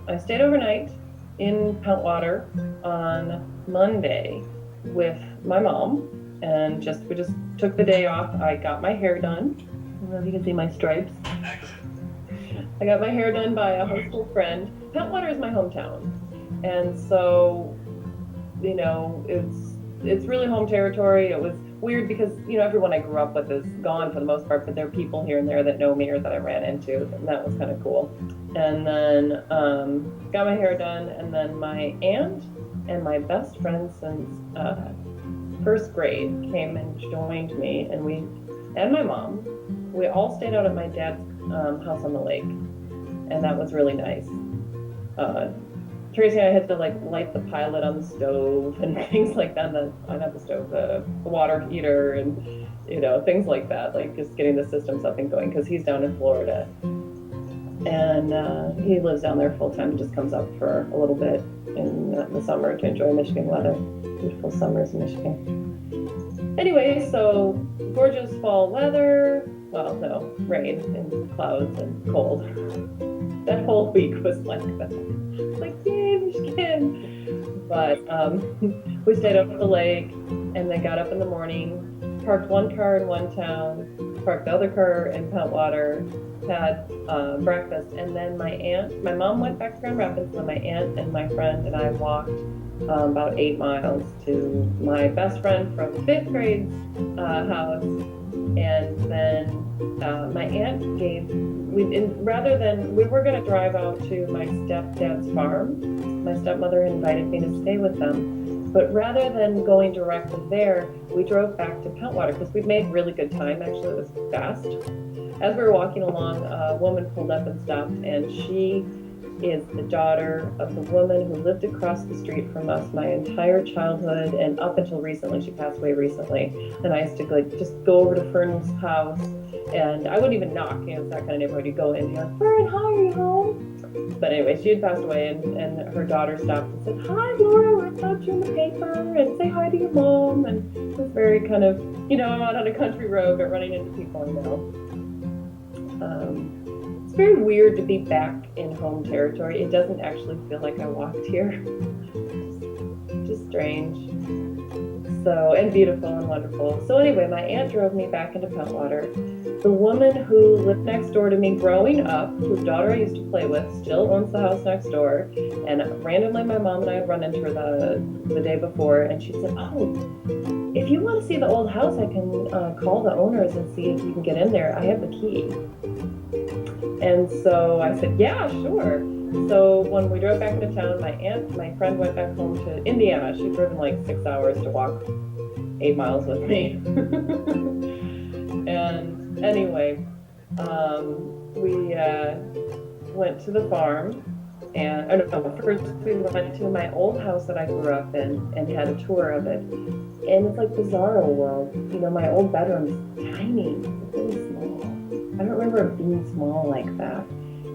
I stayed overnight in Pentwater on Monday with my mom, and we just took the day off. I got my hair done. I don't know if you can see my stripes. I got my hair done by a high school friend. Pentwater is my hometown, and so it's really home territory. It was weird because everyone I grew up with is gone for the most part, but there are people here and there that know me or that I ran into, and that was kind of cool. And then got my hair done, and then my aunt and my best friend since first grade came and joined me, and my mom, we all stayed out at my dad's house on the lake, and that was really nice. Uh, Tracy and I had to like light the pilot on the stove and things like that. Not the stove, the water heater, and things like that. Like just getting the systems up and going because he's down in Florida, and he lives down there full time. Just comes up for a little bit in the summer to enjoy Michigan weather. Beautiful summers in Michigan. Anyway, so gorgeous fall weather. Well, no, rain and clouds and cold. That whole week was like that. Like, yay, Michigan. But we stayed up at the lake and then got up in the morning, parked one car in one town, parked the other car in Pentwater, had breakfast, and then my mom went back to Grand Rapids, and my aunt and my friend and I walked about 8 miles to my best friend from fifth grade's house. And then my aunt rather than, we were going to drive out to my stepdad's farm. My stepmother invited me to stay with them. But rather than going directly there, we drove back to Pentwater because we'd made really good time. Actually, it was fast. As we were walking along, a woman pulled up and stopped, and she is the daughter of the woman who lived across the street from us my entire childhood, and up until recently. She passed away recently, and I used to just go over to Fern's house, and I wouldn't even knock. It's that kind of neighborhood. You go in and you're like, Fern, hi, are you home? But anyway, she had passed away, and her daughter stopped and said, hi, Laura, I found you in the paper, and say hi to your mom. And it was very kind of, I'm out on a country road, but running into people I know. It's very weird to be back in home territory. It doesn't actually feel like I walked here. Just strange. So, and beautiful and wonderful. So anyway, my aunt drove me back into Pentwater. The woman who lived next door to me growing up, whose daughter I used to play with, still owns the house next door. And randomly my mom and I had run into her the day before, and she said, oh, if you want to see the old house, I can call the owners and see if you can get in there. I have the key. And so I said, yeah, sure. So when we drove back into town, my friend went back home to Indiana. She'd driven like 6 hours to walk 8 miles with me. And anyway, we went to the farm, and first we went to my old house that I grew up in and had a tour of it. And it's like Bizarro world. My old bedroom's tiny, really small. I don't remember it being small like that.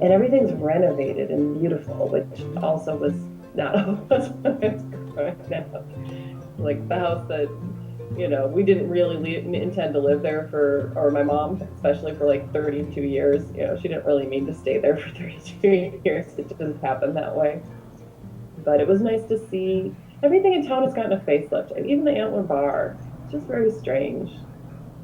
And everything's renovated and beautiful, which also was not always when I was growing up. Like the house that, we didn't really intend to live there or my mom, especially for like 32 years. She didn't really mean to stay there for 32 years. It just happened that way. But it was nice to see everything in town has gotten a facelift. Even the Antler Bar. It's just very strange.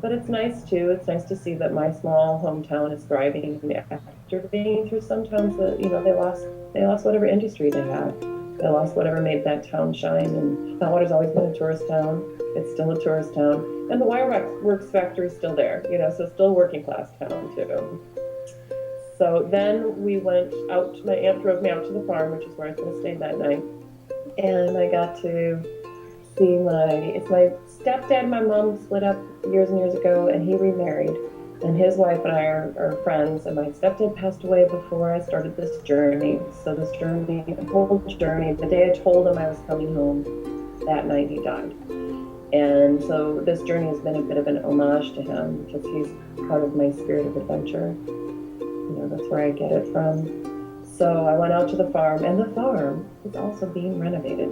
But it's nice too. It's nice to see that my small hometown is thriving after being through some towns that they lost whatever industry they had. They lost whatever made that town shine. And Pentwater's always been a tourist town. It's still a tourist town, and the Wireworks factory is still there. So still a working class town too. So then we went out. My aunt drove me out to the farm, which is where I was going to stay that night, and I got to see it's my stepdad and my mom split up years and years ago, and he remarried, and his wife and I are friends, and my stepdad passed away before I started this journey. So the whole journey, the day I told him I was coming home, that night he died. And so this journey has been a bit of an homage to him because he's part of my spirit of adventure. That's where I get it from. So I went out to the farm, and the farm is also being renovated.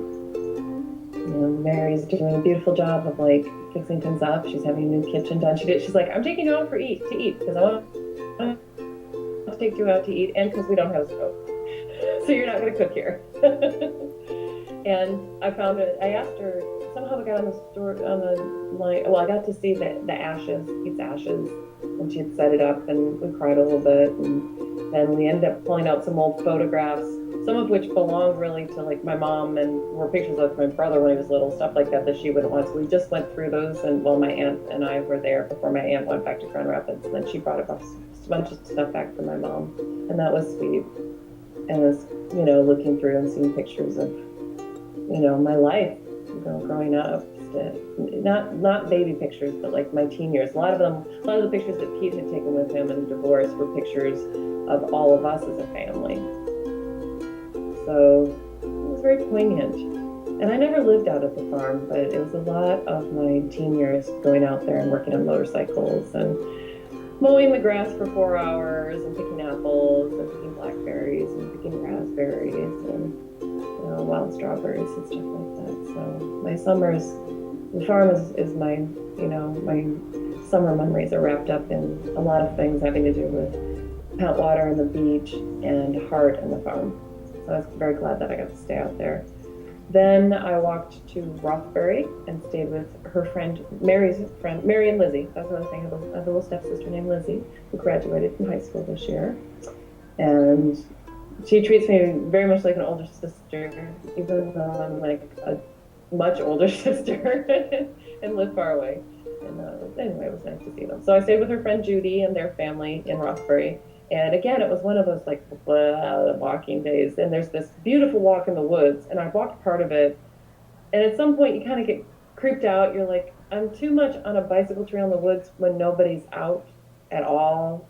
Mary's doing a beautiful job of like fixing things up. She's having a new kitchen done. She's like, I'm taking you out to eat because I want to take you out to eat, and because we don't have a stove. so you're not going to cook here. And I found it. I asked her somehow. We got on the store on the line. Well, I got to see the ashes, Pete's ashes, and she had set it up, and we cried a little bit, and then we ended up pulling out some old photographs, some of which belonged really to like my mom, and were pictures of my brother when he was little, stuff like that that she wouldn't want. So we just went through those, and well, my aunt and I were there before my aunt went back to Grand Rapids, and then she brought a bunch of stuff back for my mom, and that was sweet. And was, looking through and seeing pictures of, my life, growing up. Not baby pictures, but like my teen years. A lot of the pictures that Pete had taken with him in the divorce were pictures of all of us as a family. So it was very poignant. And I never lived out at the farm, but it was a lot of my teen years going out there and working on motorcycles and mowing the grass for 4 hours and picking apples and picking blackberries and picking raspberries and wild strawberries and stuff like that. So my summers, the farm is my, my summer memories are wrapped up in a lot of things having to do with Pentwater and the beach and Hart and the farm. So I was very glad that I got to stay out there. Then I walked to Rothbury and stayed with her friend, Mary's friend, Mary and Lizzie. That's another thing. I have a little stepsister named Lizzie who graduated from high school this year. And she treats me very much like an older sister, even though I'm like a much older sister and live far away. And anyway, it was nice to see them. So I stayed with her friend Judy and their family in Rothbury. And again, it was one of those like walking days. And there's this beautiful walk in the woods, and I walked part of it. And at some point, you kind of get creeped out. You're like, I'm too much on a bicycle trail in the woods when nobody's out at all.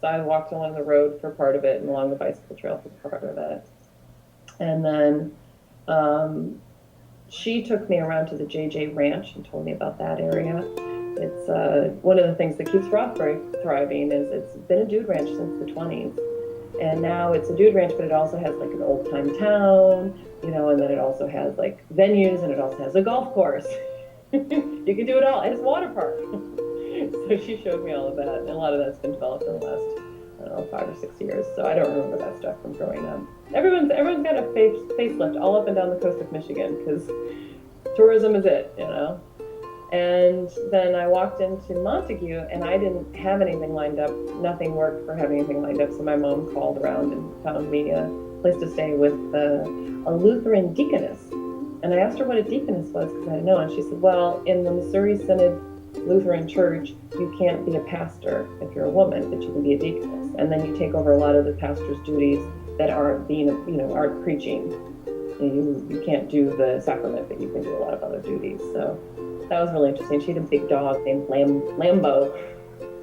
So I walked along the road for part of it and along the bicycle trail for part of it. And then she took me around to the JJ Ranch and told me about that area. It's one of the things that keeps Rothbury thriving is it's been a dude ranch since the 20s. And now it's a dude ranch, but it also has like an old time town, and then it also has like venues, and it also has a golf course. You can do it all. It has a water park. So she showed me all of that, and a lot of that's been developed in the last, I don't know, 5 or 6 years. So I don't remember that stuff from growing up. Everyone's got a facelift all up and down the coast of Michigan because tourism is it, And then I walked into Montague, and I didn't have anything lined up. Nothing worked for having anything lined up, so my mom called around and found me a place to stay with a Lutheran deaconess. And I asked her what a deaconess was because I didn't know, and she said, well, in the Missouri Synod Lutheran Church, you can't be a pastor if you're a woman, but you can be a deaconess. And then you take over a lot of the pastor's duties that aren't aren't preaching. You can't do the sacrament, but you can do a lot of other duties. So that was really interesting. She had a big dog named Lambo.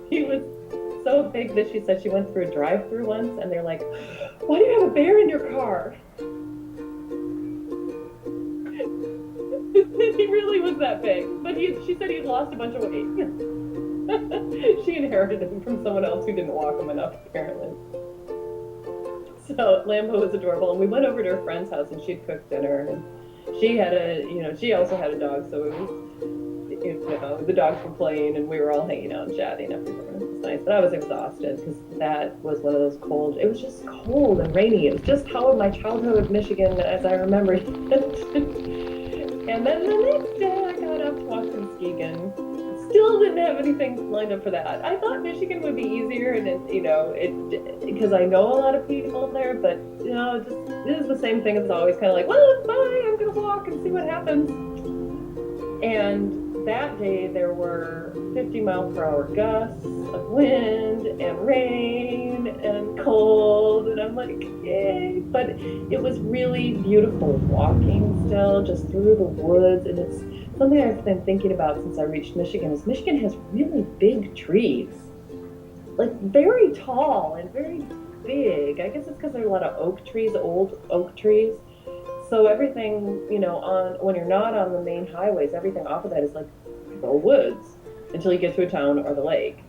He was so big that she said she went through a drive-through once, and they're like, why do you have a bear in your car? He really was that big. But she said he'd lost a bunch of weight. She inherited him from someone else who didn't walk him enough, apparently. So Lambo was adorable, and we went over to her friend's house, and she'd cooked dinner, and she had she also had a dog, so it was, the dogs were playing, and we were all hanging out and chatting everything. It was nice, but I was exhausted because that was one of those cold. It was just cold and rainy. It was just how my childhood of Michigan as I remember it. And then the next day, I got up to walk to Muskegon. Still didn't have anything lined up for that. I thought Michigan would be easier, and because I know a lot of people there, but it is the same thing. It's always kind of like, well, bye, I'm gonna walk and see what happens. And that day there were 50-mile-per-hour gusts of wind and rain and cold, and I'm like, yay! But it was really beautiful walking still, just through the woods, and it's something I've been thinking about since I reached Michigan. Is Michigan has really big trees, like very tall and very big. I guess it's because there are a lot of oak trees, old oak trees. So everything, when you're not on the main highways, everything off of that is like the woods until you get to a town or the lake.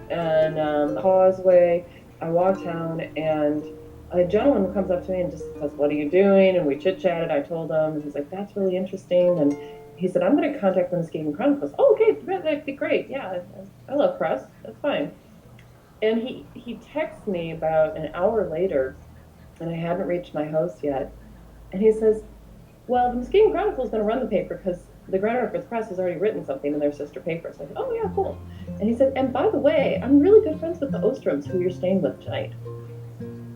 And the causeway, I walked down, and a gentleman comes up to me and just says, what are you doing? And we chit-chatted. I told him, and he's like, that's really interesting. And he said, I'm going to contact the Muskegon Chronicles. Oh, okay, that'd be great. Yeah, I love press. That's fine. And he texts me about an hour later, and I hadn't reached my host yet. And he says, well, the Muskegon Chronicle is going to run the paper because the Grand Rapids Press has already written something in their sister paper. So I said, oh, yeah, cool. And he said, and by the way, I'm really good friends with the Ostroms, who you're staying with tonight.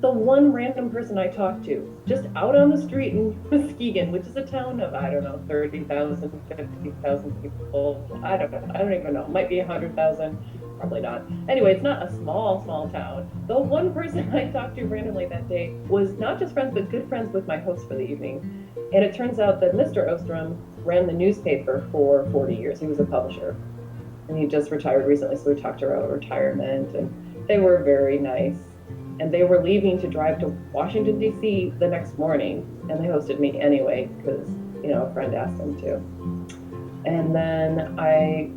The one random person I talked to, just out on the street in Muskegon, which is a town of, I don't know, 30,000, 50,000 people. I don't even know. It might be 100,000. Probably not. Anyway, it's not a small town. The one person I talked to randomly that day was not just friends, but good friends with my host for the evening. And it turns out that Mr. Ostrom ran the newspaper for 40 years. He was a publisher. And he just retired recently, so we talked about retirement. And they were very nice. And they were leaving to drive to Washington, D.C. the next morning. And they hosted me anyway, because, a friend asked them to. And then I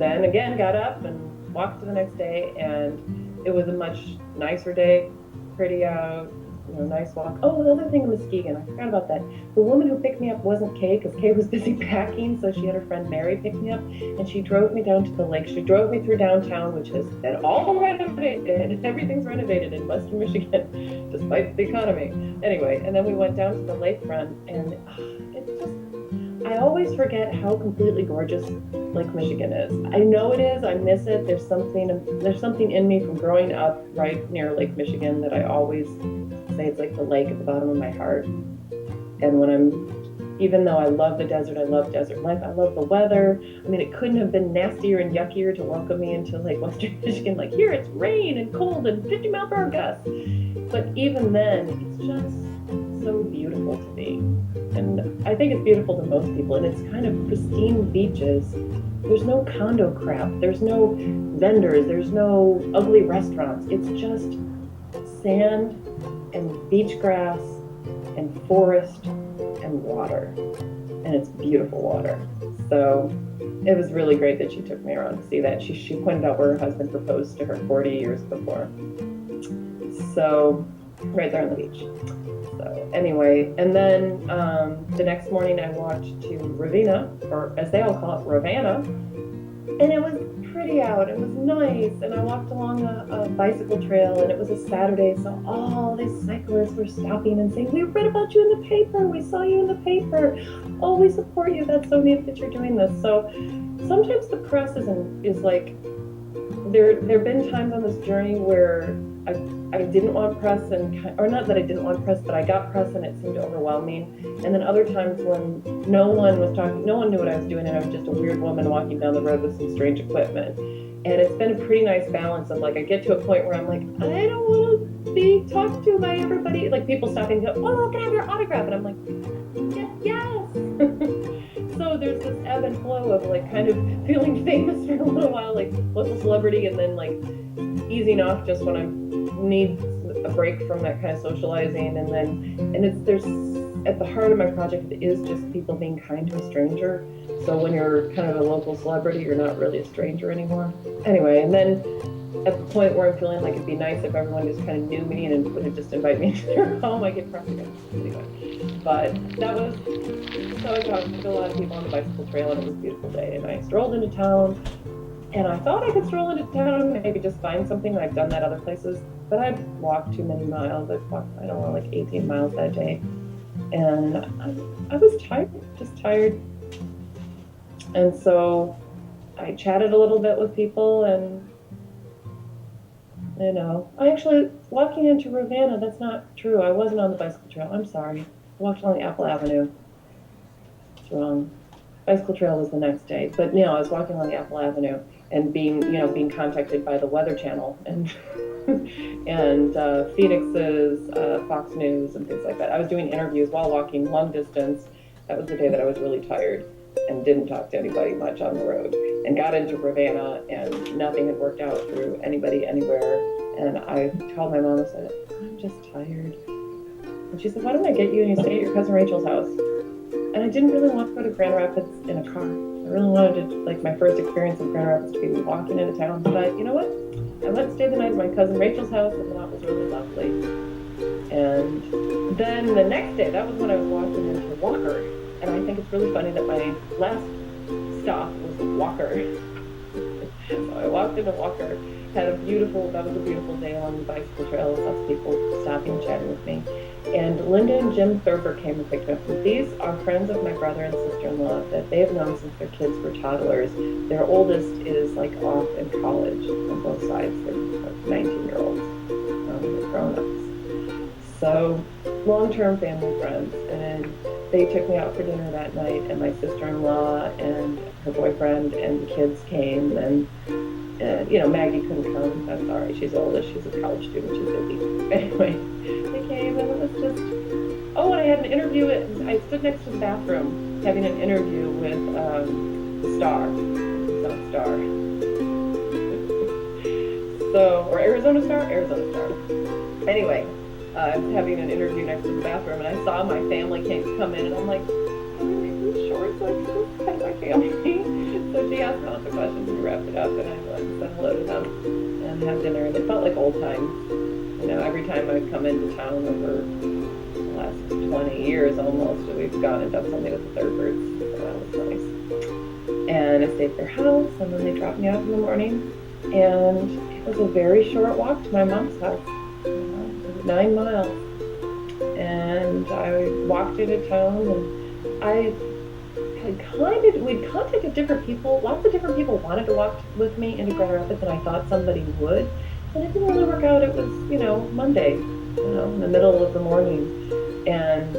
again got up and walked to the next day, and it was a much nicer day, pretty out, nice walk. Oh, the other thing in Muskegon, I forgot about that. The woman who picked me up wasn't Kay, because Kay was busy packing, so she had her friend Mary pick me up, and she drove me down to the lake. She drove me through downtown, which has been all renovated. Everything's renovated in Western Michigan, despite the economy. Anyway, and then we went down to the lakefront, and it's just, I always forget how completely gorgeous Lake Michigan is. I know it is. I miss it. There's something in me from growing up right near Lake Michigan that I always say it's like the lake at the bottom of my heart. And even though I love the desert, I love desert life, I love the weather. I mean, it couldn't have been nastier and yuckier to welcome me into like Western Michigan. Like, here it's rain and cold and 50-mile-per-hour gusts. But even then, it's just so beautiful to me. And I think it's beautiful to most people. And it's kind of pristine beaches. There's no condo crap. There's no vendors. There's no ugly restaurants. It's just sand and beach grass and forest and water. And it's beautiful water. So it was really great that she took me around to see that. She pointed out where her husband proposed to her 40 years before. So right there on the beach. So anyway, and then the next morning I walked to Ravenna, or as they all call it, Ravenna, and it was pretty out. It was nice, and I walked along a bicycle trail, and it was a Saturday, so all these cyclists were stopping and saying, we read about you in the paper, we saw you in the paper, oh, we support you, that's so neat that you're doing this. So sometimes the press is like, there have been times on this journey where I didn't want press, or not that I didn't want press, but I got press and it seemed overwhelming. And then other times when no one was talking, no one knew what I was doing, and I was just a weird woman walking down the road with some strange equipment. And it's been a pretty nice balance of like, I get to a point where I'm like, I don't want to be talked to by everybody. Like people stopping and go, oh, can I have your autograph? And I'm like, yes. So there's this ebb and flow of like kind of feeling famous for a little while, like local celebrity, and then like easing off just when I need a break from that kind of socializing. And there's at the heart of my project, it is just people being kind to a stranger. So when you're kind of a local celebrity, you're not really a stranger anymore. Anyway, and then at the point where I'm feeling like it'd be nice if everyone just kind of knew me and would just invite me into their home, I get press again. Anyway, but that was, so I talked to a lot of people on the bicycle trail, and it was a beautiful day, and I strolled into town. And I thought I could stroll into town and maybe just find something. I've done that other places, but I'd walked too many miles. I'd walked, I don't know, like 18 miles that day. And I was tired, just tired. And so I chatted a little bit with people, and, I actually, walking into Ravenna, that's not true. I wasn't on the bicycle trail. I'm sorry. I walked along Apple Avenue. It's wrong. Bicycle trail was the next day. But, I was walking along Apple Avenue and being contacted by the Weather Channel and and Phoenix's Fox News and things like that. I was doing interviews while walking long distance. That was the day that I was really tired and didn't talk to anybody much on the road, and got into Ravenna, and nothing had worked out through anybody anywhere. And I called my mom and said, I'm just tired. And she said, why don't I get you and you stay at your cousin Rachel's house? And I didn't really want to go to Grand Rapids in a car. I really wanted to, like, my first experience in Grand Rapids to be walking into town. But you know what? I went to stay the night at my cousin Rachel's house, and that was really lovely. And then the next day, that was when I was walking into Walker. And I think it's really funny that my last stop was Walker. So I walked into Walker, that was a beautiful day along the bicycle trail with lots of people stopping and chatting with me. And Linda and Jim Thurber came and picked me up. These are friends of my brother and sister-in-law that they have known since their kids were toddlers. Their oldest is like off in college on both sides. They're like 19-year-olds, grown-ups. So long-term family friends. And they took me out for dinner that night, and my sister-in-law and her boyfriend and the kids came, and Maggie couldn't come. That's all right. She's older. She's a college student. She's busy. Anyway, they came, and it was just. Oh, and I had an interview. I stood next to the bathroom having an interview with the Star, South Star. So, or Arizona Star, Arizona Star. Anyway, I was having an interview next to the bathroom, and I saw my family come in, and I'm like, I'm in these shorts, like, who's kind of my family? So she asked lots of questions, and we wrapped it up, and I went and said hello to them and had dinner, and it felt like old times. Every time I've come into town over the last 20 years almost, we've gone and done something with the Thurbers, so that was nice. And I stayed at their house, and then they dropped me off in the morning, and it was a very short walk to my mom's house. 9 miles, and I walked into town, and we'd contacted different people. Lots of different people wanted to walk with me into Grand Rapids, and I thought somebody would, and it didn't really work out. It was, Monday, in the middle of the morning,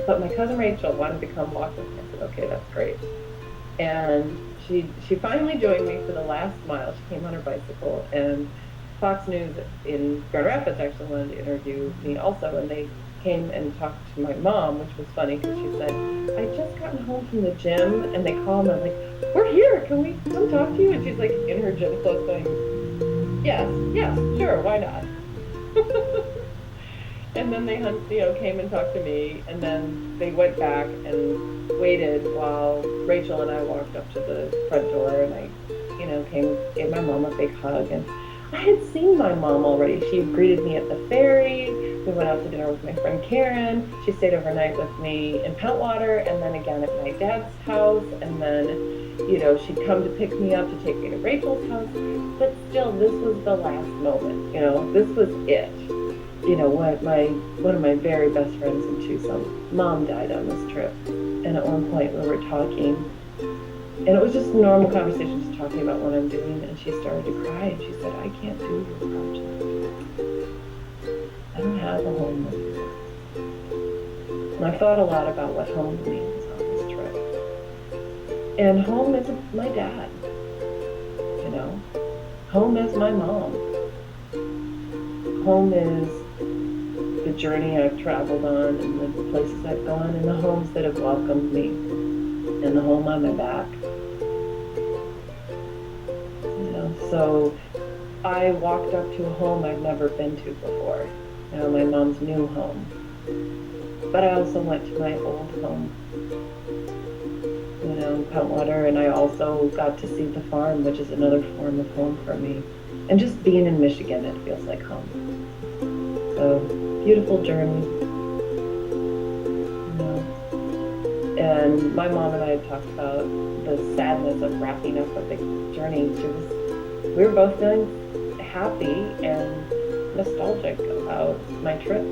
but my cousin Rachel wanted to come walk with me. I said, okay, that's great, and she finally joined me for the last mile. She came on her bicycle, and Fox News in Grand Rapids actually wanted to interview me also, and they came and talked to my mom, which was funny because she said, I just gotten home from the gym, and they called and I'm like, we're here, can we come talk to you? And she's like in her gym clothes going, yes, sure, why not? And then they came and talked to me, and then they went back and waited while Rachel and I walked up to the front door, and I gave my mom a big hug, and I had seen my mom already. She greeted me at the ferry. We went out to dinner with my friend Karen. She stayed overnight with me in Pentwater, and then again at my dad's house. And then, she'd come to pick me up to take me to Rachel's house. But still, this was the last moment. This was it. One of my very best friends in Tucson, mom died on this trip. And at one point we were talking, and it was just normal conversation, just talking about what I'm doing, and she started to cry, and she said, I can't do your project. I don't have a home with you. And I thought a lot about what home means on this trip. And home is my dad, Home is my mom. Home is the journey I've traveled on, and the places I've gone, and the homes that have welcomed me, and the home on my back. So I walked up to a home I'd never been to before, my mom's new home. But I also went to my old home, in Pentwater, and I also got to see the farm, which is another form of home for me. And just being in Michigan, it feels like home. So, beautiful journey. And my mom and I had talked about the sadness of wrapping up a big journey. We were both feeling happy and nostalgic about my trip,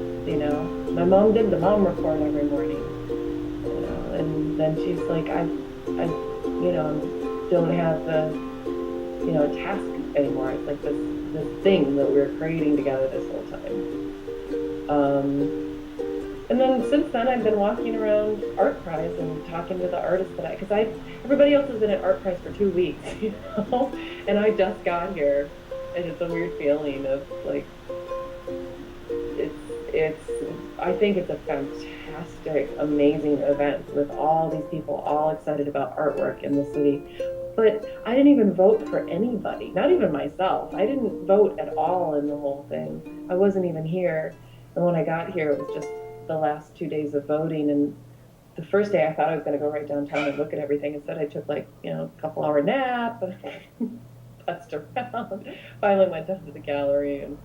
My mom did the mom report every morning, and then she's like, I don't have the, task anymore. It's like this thing that we were creating together this whole time. And then since then, I've been walking around ArtPrize and talking to the artists because everybody else has been at ArtPrize for 2 weeks, and I just got here, and it's a weird feeling of like, I think it's a fantastic, amazing event with all these people all excited about artwork in the city. But I didn't even vote for anybody, not even myself. I didn't vote at all in the whole thing. I wasn't even here. And when I got here, it was just the last 2 days of voting. And the first day I thought I was going to go right downtown and look at everything. Instead, I took a couple hour nap, putzed around, finally went down to the gallery, and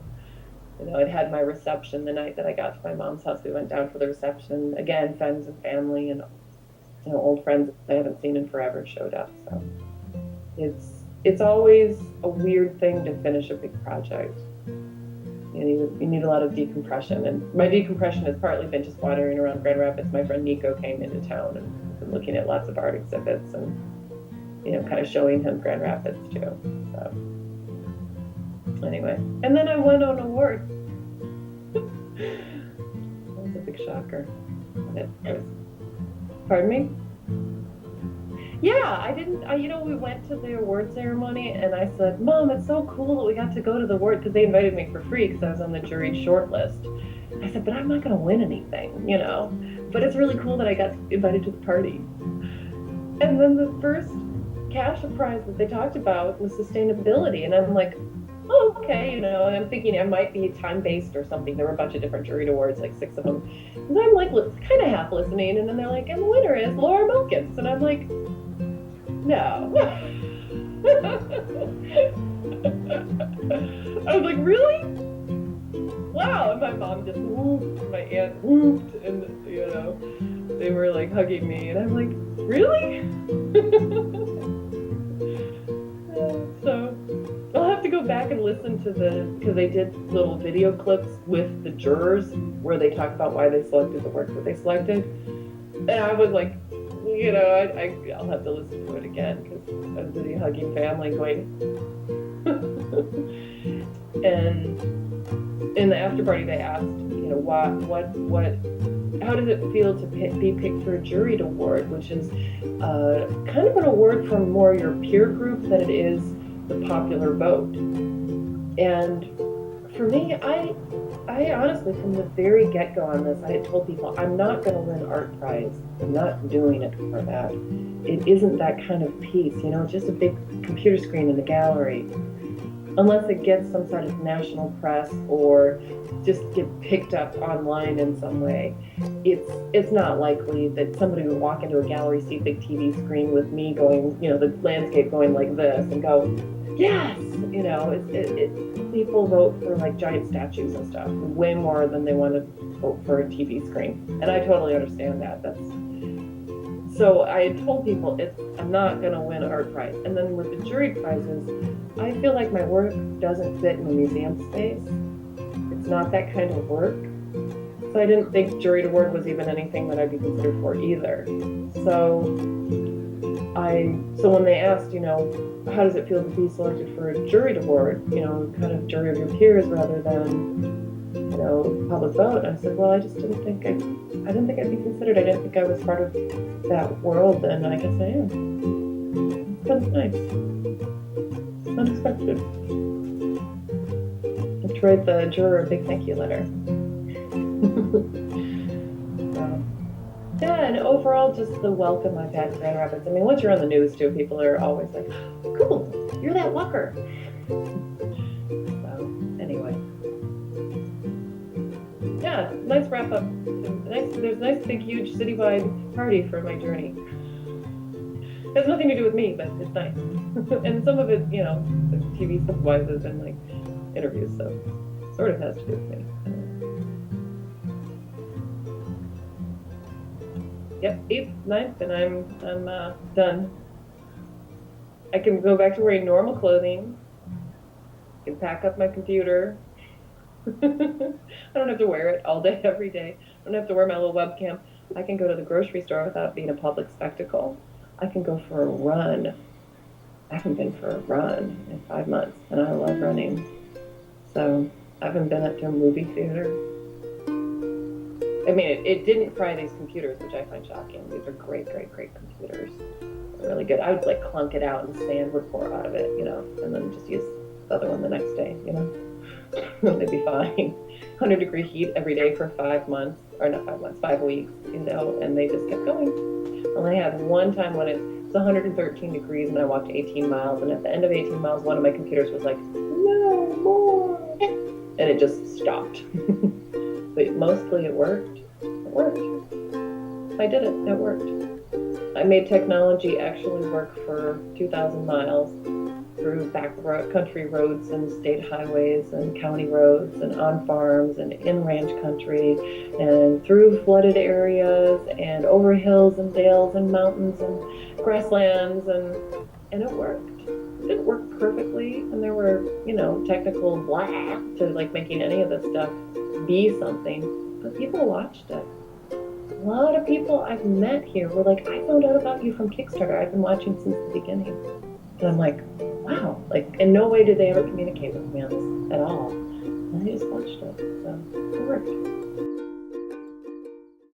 I'd had my reception the night that I got to my mom's house. We went down for the reception. Again, friends and family and old friends I haven't seen in forever showed up. So it's always a weird thing to finish a big project. You need a lot of decompression, and my decompression has partly been just wandering around Grand Rapids. My friend Nico came into town and been looking at lots of art exhibits and kind of showing him Grand Rapids too. So anyway, and then I won an award. That was a big shocker. Pardon me? Yeah, I didn't. We went to the award ceremony, and I said, "Mom, it's so cool that we got to go to the award," because they invited me for free because I was on the jury short list. I said, "But I'm not going to win anything, But it's really cool that I got invited to the party." And then the first cash prize that they talked about was sustainability, and I'm like, "Oh, okay," and I'm thinking it might be time-based or something. There were a bunch of different jury awards, like 6 of them. And I'm like, kind of half listening, and then they're like, "And the winner is Laura Milkins," and I'm like, no. I was like, really? Wow. And my mom just whooped, my aunt whooped, and they were like hugging me, and I'm like, really? So I'll have to go back and listen to because they did little video clips with the jurors where they talk about why they selected the work that they selected, and I was like, I'll have to listen to it again because I'm busy hugging family going. And in the after party, they asked, how does it feel to be picked for a juried award, which is kind of an award from more your peer group than it is the popular vote. And for me, I honestly, from the very get-go on this, I had told people, I'm not going to win art prize. I'm not doing it for that. It isn't that kind of piece, just a big computer screen in the gallery. Unless it gets some sort of national press or just get picked up online in some way, it's not likely that somebody would walk into a gallery, see a big TV screen with me going, the landscape going like this, and go, yes, people vote for like giant statues and stuff way more than they want to vote for a TV screen, and I totally understand that. So I had told people I'm not going to win an art prize, and then with the jury prizes, I feel like my work doesn't fit in a museum space. It's not that kind of work, so I didn't think juried award was even anything that I'd be considered for either. So when they asked, how does it feel to be selected for a juried award, kind of jury of your peers rather than, public vote, I said, well, I just didn't think I'd be considered. I didn't think I was part of that world, and I guess I am. It's kind of nice. Unexpected. I have to write the juror a big thank you letter. Yeah, and overall, just the welcome I've had in Grand Rapids. I mean, once you're on the news, too, people are always like, cool, you're that walker. So, anyway. Yeah, nice wrap up. There's a nice, big, huge, citywide party for my journey. It has nothing to do with me, but it's nice. And some of it, the TV stuff-wise has been, like, interviews, so sort of has to do with me. Yep, 8th, 9th, and I'm done. I can go back to wearing normal clothing. I can pack up my computer. I don't have to wear it all day, every day. I don't have to wear my little webcam. I can go to the grocery store without being a public spectacle. I can go for a run. I haven't been for a run in 5 months, and I love running. So I haven't been to a movie theater. I mean, it didn't fry these computers, which I find shocking. These are great, great, great computers. They're really good. I would like clunk it out and sand would pour out of it, and then just use the other one the next day, They'd be fine. 100-degree heat every day for 5 months, or not 5 months, 5 weeks, and they just kept going. Only had one time when it's 113 degrees and I walked 18 miles, and at the end of 18 miles, one of my computers was like, no more, and it just stopped. But mostly it worked. It worked. I did it. It worked. I made technology actually work for 2,000 miles through country roads and state highways and county roads and on farms and in ranch country and through flooded areas and over hills and dales and mountains and grasslands, and it worked. didn't work perfectly, and there were, technical blah to like making any of this stuff be something, but people watched it. A lot of people I've met here were like, I found out about you from Kickstarter. I've been watching since the beginning. And I'm like, wow, like in no way did they ever communicate with me on this at all. And I just watched it, so it worked.